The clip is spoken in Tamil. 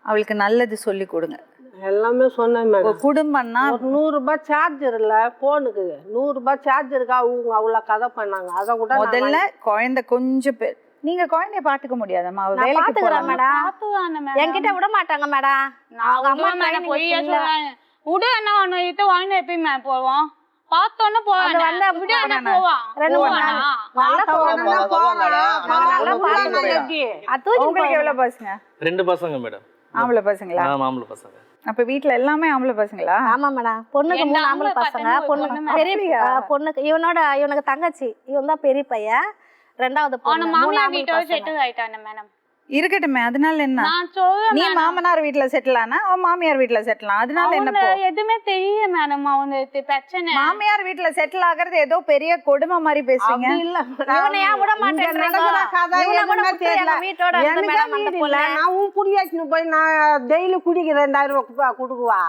அவளுக்கு நல்லது சொல்லி கொடுங்க. எல்லாமே சொன்னேன் மேடம். குடும்பம்னா ஒரு 100 ரூபாய் சார்ஜர் இல்ல போனுக்கு, 100 ரூபாய் சார்ஜருக்கு அவங்க அவ்வளோ கதை பண்ணாங்க. அதை கூட முதல்ல குழந்தை கொஞ்சம் பேர் நீங்க குழந்தைய பாத்துக்க முடியாதம்மா, அவ வேலைக்கு போறாங்க மேடம். என்கிட்ட விட மாட்டாங்க மேடம். அவங்க அம்மா மேடம் பொய்யா சொல்றாங்க. விடு என்ன ஒண்ணு இது வாங்கி எப்பயுமே போவோம். பார்த்தோன்னு போவான். விடு என்ன போவான். 2 உங்களுக்கு எவ்வளவு பசங்க? 2 பசங்க மேடம். ஆம்பளை பசங்களா? ஆம்பளை பசங்க. அப்ப வீட்ல எல்லாமே ஆம்பளை பசங்களா? ஆமா மேடம். பொண்ணுக்கு 3 ஆம்பளை பசங்க. பொண்ணுக்கு இவனுக்கு தங்கச்சி, இவன் தான் பெரிய பையன். 2வது பொண்ணு. மாமியார் வீட்டோட செட்டில் ஆயிட்டானே மேடம். இருக்கட்டுமே, அதனால என்ன? நான் சொல்றேன் நீ மாமனார் வீட்ல செட்டில் ஆனா அவன் மாமியார் வீட்ல செட்டில் ஆனா அதனால என்ன? எதுவுமே தெரியல மேடம். அவனுக்கு பிரச்சனை. மாமியார் வீட்ல செட்டில் ஆகுறது ஏதோ பெரிய கொடுமை மாதிரி பேசுறீங்க. இல்ல இவனை ஏன் விட மாட்டேன் வீட்டோட நான் உன் குடியாச்சுன்னு போய் நான் டெய்லி குடிக்கு 2000 ரூபாய் கொடுக்குவா.